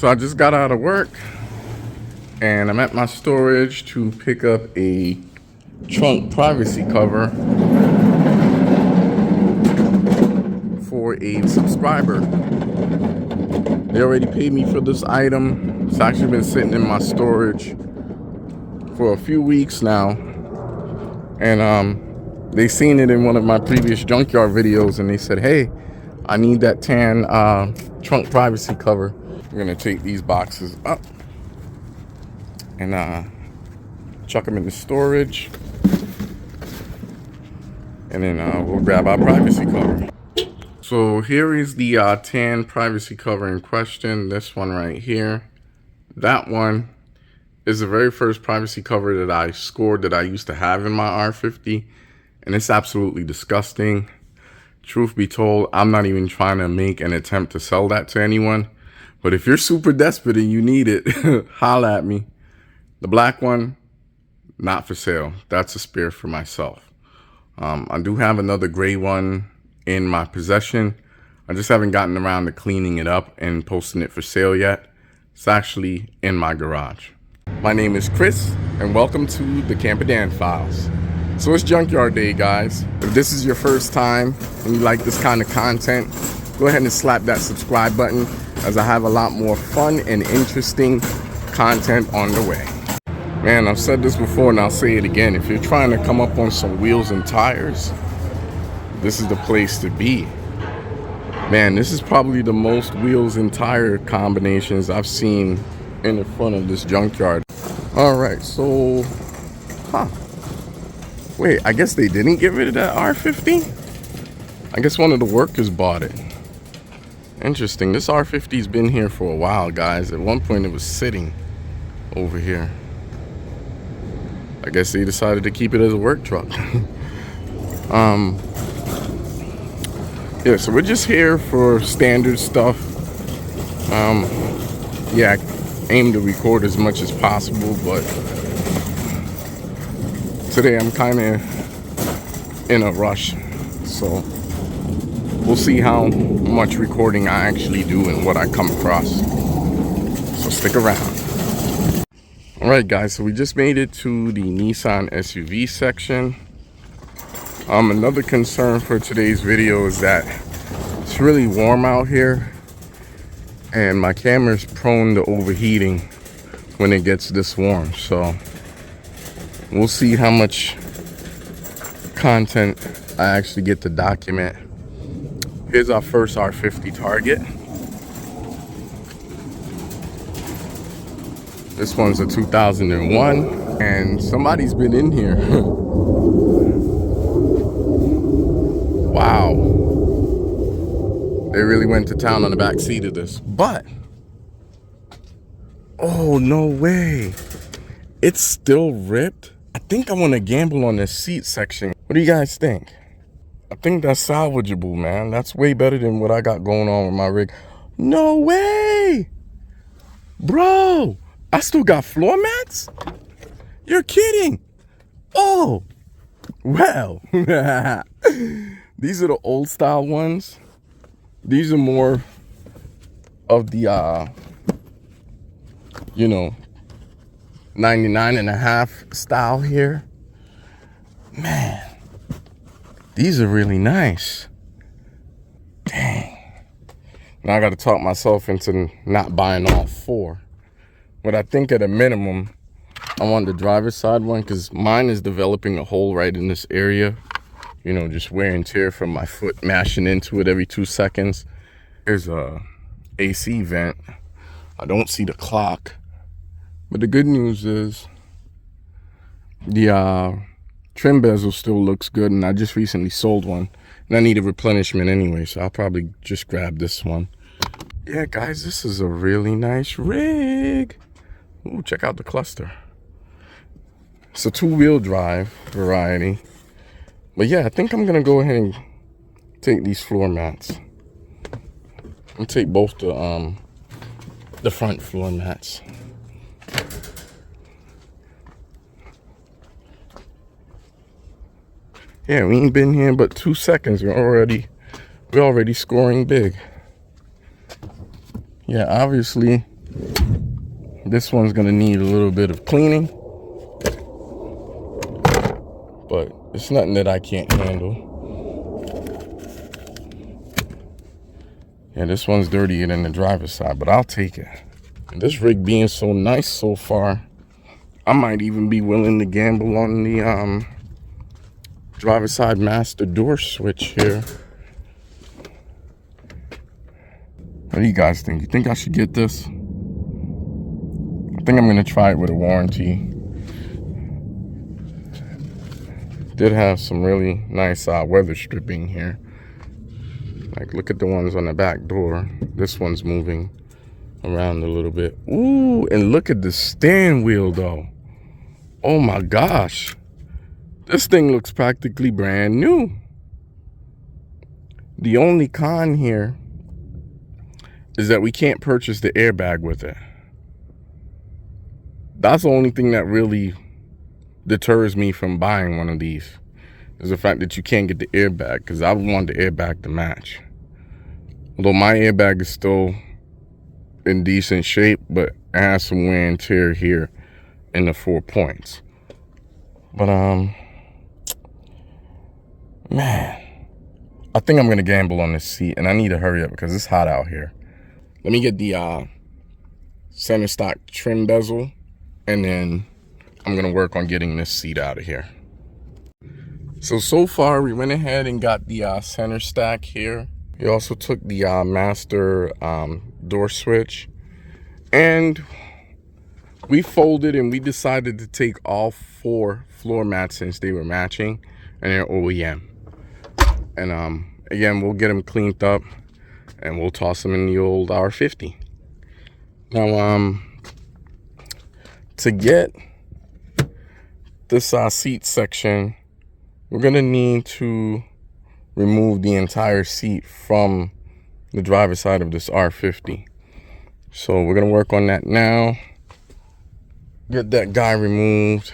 So I just got out of work and I'm at my storage to pick up a trunk privacy cover for a subscriber. They already paid me for this item. It's actually been sitting in my storage for a few weeks now. And they seen it in one of my previous Junkyard videos and they said, hey, I need that tan trunk privacy cover. We're gonna take these boxes up and chuck them in the storage. And then we'll grab our privacy cover. So here is the tan privacy cover in question. This one right here. That one is the very first privacy cover that I scored that I used to have in my R50. And it's absolutely disgusting. Truth be told, I'm not even trying to make an attempt to sell that to anyone. But if you're super desperate and you need it, holla at me. The black one, not for sale. That's a spare for myself. I do have another gray one in my possession. I just haven't gotten around to cleaning it up and posting it for sale yet. It's actually in my garage. My name is Chris and welcome to the Camper Dan Files. So it's Junkyard Day, guys. If this is your first time and you like this kind of content, go ahead and slap that subscribe button as I have a lot more fun and interesting content on the way. Man, I've said this before and I'll say it again. If you're trying to come up on some wheels and tires, this is the place to be. Man, this is probably the most wheels and tire combinations I've seen in the front of this junkyard. All right, so, wait, I guess they didn't get rid of that R50? I guess one of the workers bought it. Interesting. This R50's been here for a while, guys. At one point, it was sitting over here. I guess they decided to keep it as a work truck. Yeah, so we're just here for standard stuff. Yeah, I aim to record as much as possible, but today I'm kind of in a rush. So we'll see how much recording I actually do and what I come across. So stick around. All right, guys, so we just made it to the Nissan SUV section. Another concern for today's video is that it's really warm out here and my camera is prone to overheating when it gets this warm. So we'll see how much content I actually get to document. Here's our first R50 target. This one's a 2001 and somebody's been in here. Wow. They really went to town on the back seat of this, but oh, no way. It's still ripped. I think I want to gamble on this seat section. What do you guys think? I think that's salvageable, man. That's way better than what I got going on with my rig. No way. Bro, I still got floor mats? You're kidding. Oh, well. These are the old style ones. These are more of the, you know, 99 and a half style here. Man, these are really nice. Dang. Now I got to talk myself into not buying all four. But I think at a minimum, I want the driver's side one because mine is developing a hole right in this area. You know, just wear and tear from my foot mashing into it every 2 seconds. There's a AC vent. I don't see the clock. But the good news is the trim bezel still looks good. And I just recently sold one. And I need a replenishment anyway. So I'll probably just grab this one. Yeah, guys, this is a really nice rig. Ooh, check out the cluster. It's a 2-wheel drive variety. But yeah, I think I'm gonna go ahead and take these floor mats. I'll take both the front floor mats. Yeah, we ain't been here but 2 seconds. We're already scoring big. Yeah, obviously This one's gonna need a little bit of cleaning, but it's nothing that I can't handle. Yeah, this one's dirtier than the driver's side, but I'll take it. And this rig being so nice so far, I might even be willing to gamble on the driver's side master door switch here. What do you guys think? You think I should get this? I think I'm gonna try it with a warranty. Did have some really nice weather stripping here. Like, look at the ones on the back door. This one's moving around a little bit. Ooh, and look at the steering wheel though. Oh my gosh. This thing looks practically brand new. The only con here is that we can't purchase the airbag with it. That's the only thing that really deters me from buying one of these, is the fact that you can't get the airbag, because I want the airbag to match. Although my airbag is still in decent shape, but it has some wear and tear here in the 4 points. But man, I think I'm gonna gamble on this seat, and I need to hurry up because it's hot out here. Let me get the center stock trim bezel, and then I'm gonna work on getting this seat out of here. So far we went ahead and got the center stack here. We also took the master door switch, and we folded and we decided to take all 4 floor mats since they were matching and they're OEM. And again, we'll get them cleaned up and we'll toss them in the old R50. Now, to get this seat section, we're gonna need to remove the entire seat from the driver's side of this R50. So we're gonna work on that now. Get that guy removed,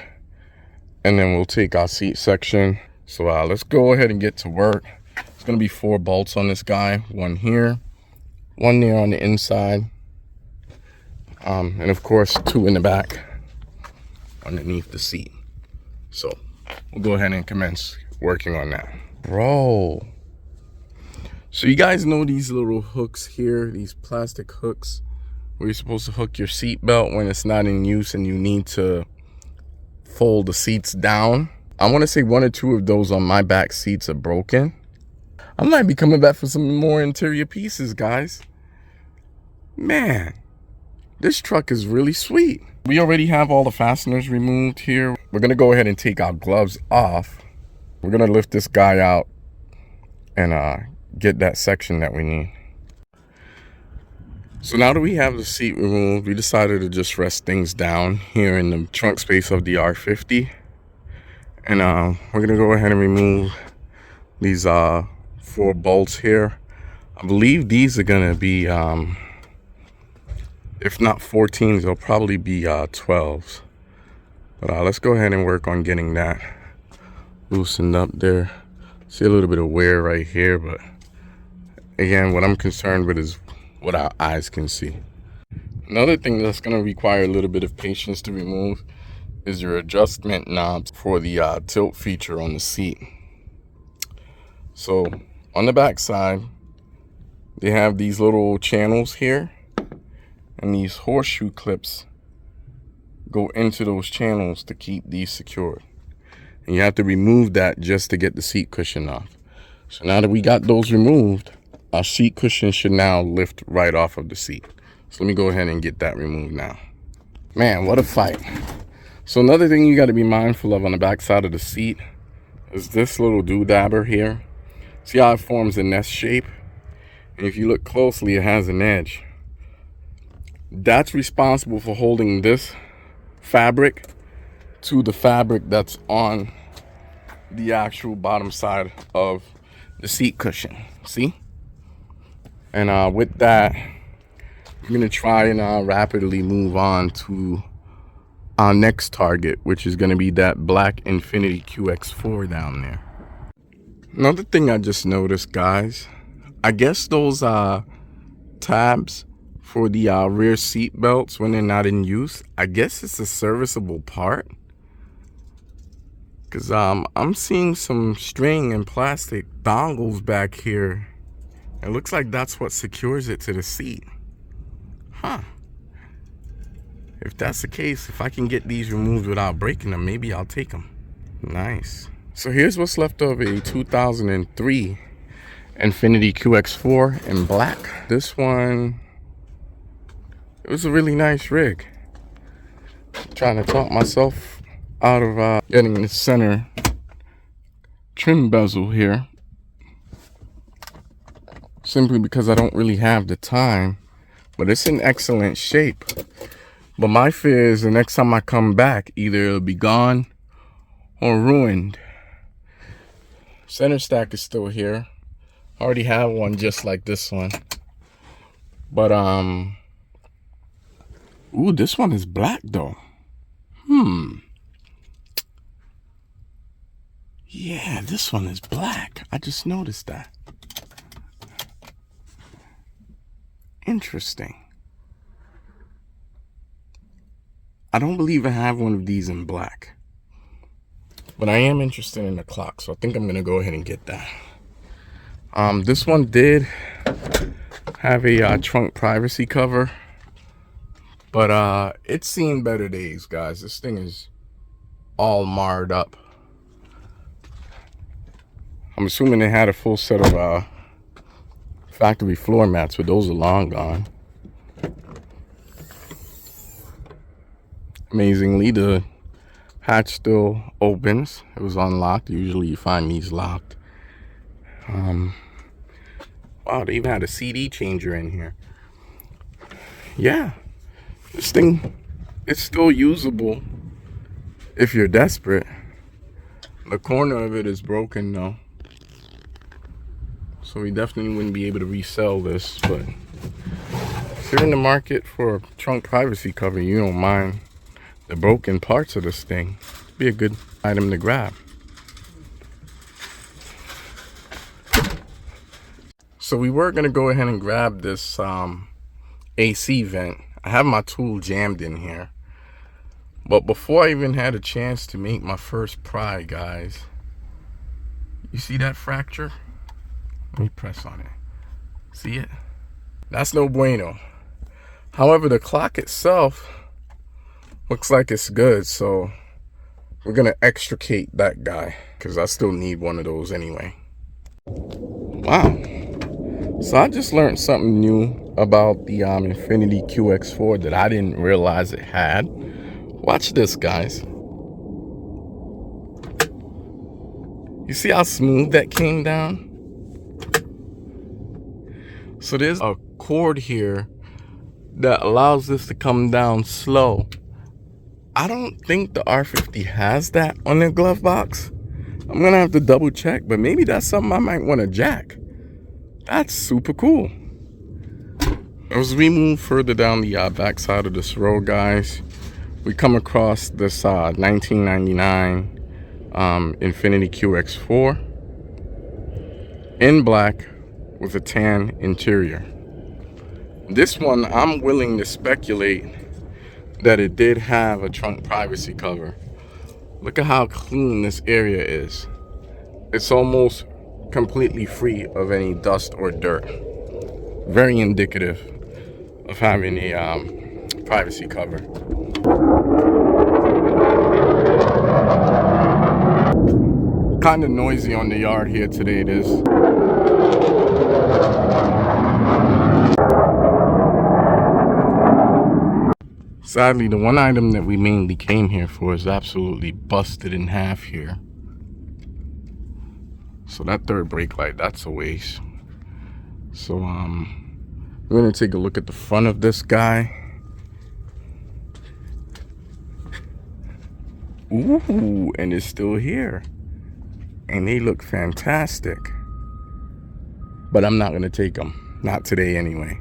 and then we'll take our seat section. So let's go ahead and get to work. It's gonna be 4 bolts on this guy. 1 here, 1 there on the inside, and of course 2 in the back underneath the seat. So we'll go ahead and commence working on that. Bro, so you guys know these little hooks here, these plastic hooks where you're supposed to hook your seat belt when it's not in use and you need to fold the seats down? I want to say 1 or 2 of those on my back seats are broken. I might be coming back for some more interior pieces, guys. Man, this truck is really sweet. We already have all the fasteners removed here. We're gonna go ahead and take our gloves off. We're gonna lift this guy out and get that section that we need. So now that we have the seat removed, we decided to just rest things down here in the trunk space of the R50. And we're gonna go ahead and remove these 4 bolts here. I believe these are gonna be, if not 14s, they'll probably be 12s. But let's go ahead and work on getting that loosened up there. See a little bit of wear right here, but again, what I'm concerned with is what our eyes can see. Another thing that's going to require a little bit of patience to remove is your adjustment knobs for the tilt feature on the seat. So on the back side, they have these little channels here, and these horseshoe clips go into those channels to keep these secured. And you have to remove that just to get the seat cushion off. So now that we got those removed, our seat cushion should now lift right off of the seat. So let me go ahead and get that removed now. Man, what a fight. So another thing you got to be mindful of on the back side of the seat is this little doodabber here. See how it forms a nest shape? And if you look closely, it has an edge. That's responsible for holding this fabric to the fabric that's on the actual bottom side of the seat cushion. See? And with that, I'm gonna try and rapidly move on to our next target, which is gonna be that black Infiniti QX4 down there. Another thing I just noticed, guys, I guess those tabs for the rear seat belts when they're not in use. I guess it's a serviceable part, because I'm seeing some string and plastic dongles back here. It looks like that's what secures it to the seat. Huh. If that's the case, if I can get these removed without breaking them, maybe I'll take them. Nice. So here's what's left of a 2003 Infiniti QX4 in black. This one, it was a really nice rig. I'm trying to talk myself out of getting the center trim bezel here, simply because I don't really have the time, but it's in excellent shape. But my fear is the next time I come back, either it'll be gone or ruined. Center stack is still here. I already have one just like this one. But ooh, this one is black though. Yeah, this one is black. I just noticed that. Interesting. I don't believe I have one of these in black, but I am interested in the clock, so I think I'm gonna go ahead and get that. This one did have a trunk privacy cover, but it's seen better days, guys. This thing is all marred up. I'm assuming they had a full set of factory floor mats, but those are long gone. Amazingly, the hatch still opens. It was unlocked. Usually you find these locked. Wow, they even had a CD changer in here. Yeah, this thing, it's still usable if you're desperate. The corner of it is broken though, so we definitely wouldn't be able to resell this. But if you're in the market for a trunk privacy cover, you don't mind the broken parts of this thing, be a good item to grab. So we were gonna go ahead and grab this AC vent. I have my tool jammed in here, but before I even had a chance to make my first pry, guys, you see that fracture? Let me press on it. See it? That's no bueno. However, the clock itself looks like it's good, so we're gonna extricate that guy, because I still need one of those anyway. Wow. So I just learned something new about the Infiniti QX4 that I didn't realize it had. Watch this, guys. You see how smooth that came down? So there's a cord here that allows this to come down slow. I don't think the R50 has that on their glove box. I'm gonna have to double check, but maybe that's something I might want to jack. That's super cool. As we move further down the back side of this road, guys, we come across this 1999 Infiniti QX4 in black with a tan interior. This one, I'm willing to speculate that it did have a trunk privacy cover. Look at how clean this area is. It's almost completely free of any dust or dirt. Very indicative of having a privacy cover. Kind of noisy on the yard here today, it is. Sadly, the one item that we mainly came here for is absolutely busted in half here. So that third brake light, that's a waste. So we're gonna take a look at the front of this guy. Ooh, and it's still here. And they look fantastic. But I'm not gonna take them. Not today anyway.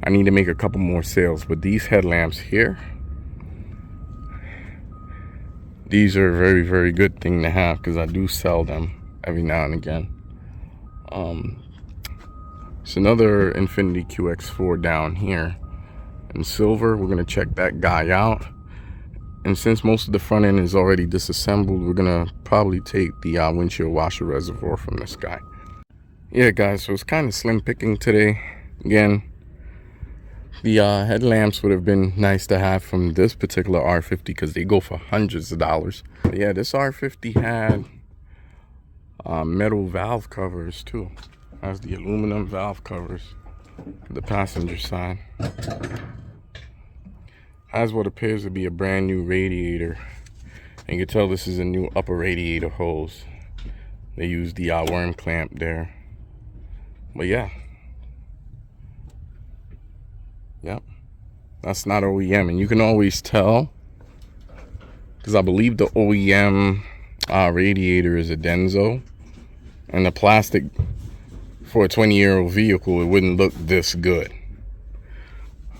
I need to make a couple more sales, but these headlamps here, these are a very, very good thing to have, because I do sell them every now and again. It's another Infiniti QX4 down here in silver. We're gonna check that guy out. And since most of the front end is already disassembled, we're gonna probably take the windshield washer reservoir from this guy. Yeah guys, so it's kind of slim picking today. Again, the headlamps would have been nice to have from this particular R50 because they go for hundreds of dollars. But yeah, this R50 had metal valve covers too. Has the aluminum valve covers for the passenger side. Has what appears to be a brand new radiator. And you can tell this is a new upper radiator hose. They used the worm clamp there. But yeah. Yep. That's not OEM. And you can always tell, because I believe the OEM radiator is a Denso. And the plastic for a 20-year-old vehicle, it wouldn't look this good.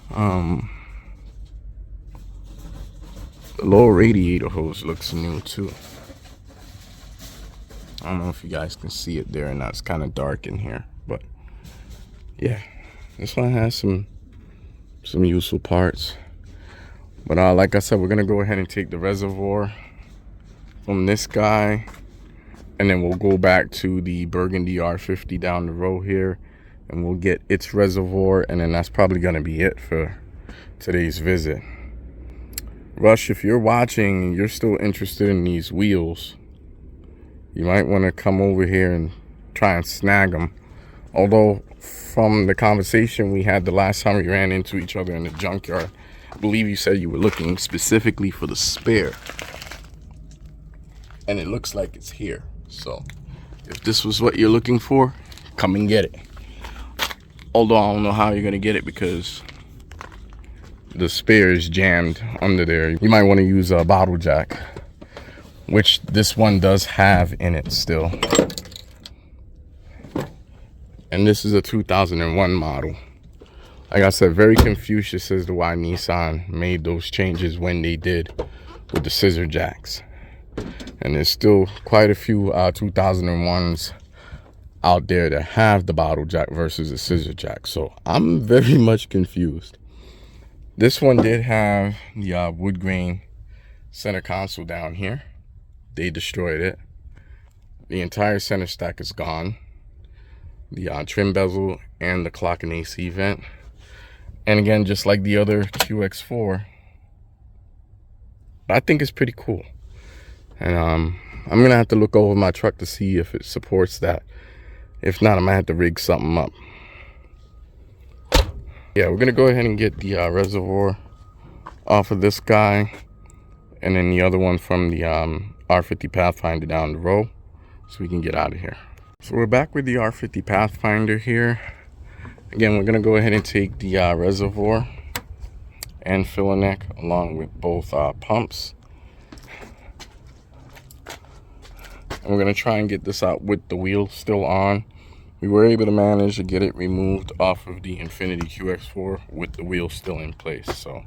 The lower radiator hose looks new too. I don't know if you guys can see it there, and that's kind of dark in here, but yeah, this one has some useful parts. But like I said, we're gonna go ahead and take the reservoir from this guy, and then we'll go back to the burgundy R50 down the road here, and we'll get its reservoir, and then that's probably gonna be it for today's visit. Rush, if you're watching and you're still interested in these wheels, you might want to come over here and try and snag them. Although from the conversation we had the last time we ran into each other in the junkyard, I believe you said you were looking specifically for the spare. And it looks like it's here. So if this was what you're looking for, come and get it. Although I don't know how you're going to get it because the spare is jammed under there. You might want to use a bottle jack, which this one does have in it still. And this is a 2001 model. Like I said, very Confucius as to why Nissan made those changes when they did with the scissor jacks. And there's still quite a few 2001s out there that have the bottle jack versus the scissor jack. So I'm very much confused. This one did have the wood grain center console down here. They destroyed it. The entire center stack is gone. The trim bezel and the clock and AC vent. And again, just like the other QX4, I think it's pretty cool. And I'm gonna have to look over my truck to see if it supports that. If not, I'm gonna have to rig something up. Yeah, we're gonna go ahead and get the reservoir off of this guy, and then the other one from the R50 Pathfinder down the road, so we can get out of here. So we're back with the R50 Pathfinder here. Again, we're gonna go ahead and take the reservoir and filler neck along with both pumps. And we're gonna try and get this out with the wheel still on. We were able to manage to get it removed off of the Infiniti QX4 with the wheel still in place. So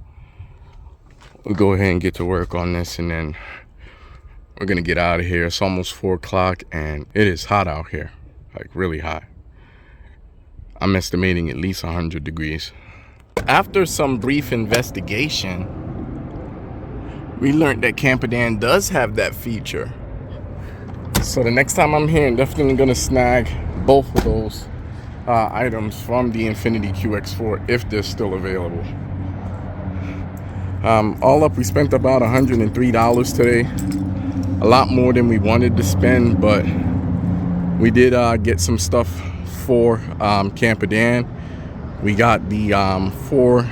we'll go ahead and get to work on this, and then we're gonna get out of here. It's almost 4 o'clock and it is hot out here, like really hot. I'm estimating at least 100 degrees. After some brief investigation, we learned that Camperdan does have that feature. So the next time I'm here, I'm definitely gonna snag both of those items from the Infiniti QX4 if they're still available. All up, we spent about $103 today. A lot more than we wanted to spend, but we did get some stuff for Camperdan. We got the 4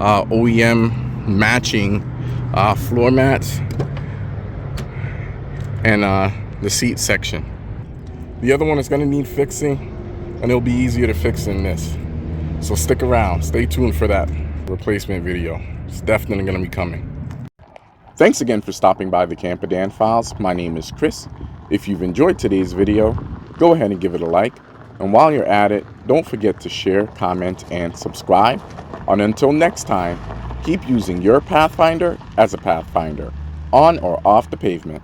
OEM matching floor mats and the seat section. The other one is going to need fixing, and it'll be easier to fix than this. So stick around, stay tuned for that replacement video. It's definitely going to be coming. Thanks again for stopping by the Camperdan Files. My name is Chris. If you've enjoyed today's video, go ahead and give it a like. And while you're at it, don't forget to share, comment, and subscribe. And until next time, keep using your Pathfinder as a Pathfinder, on or off the pavement.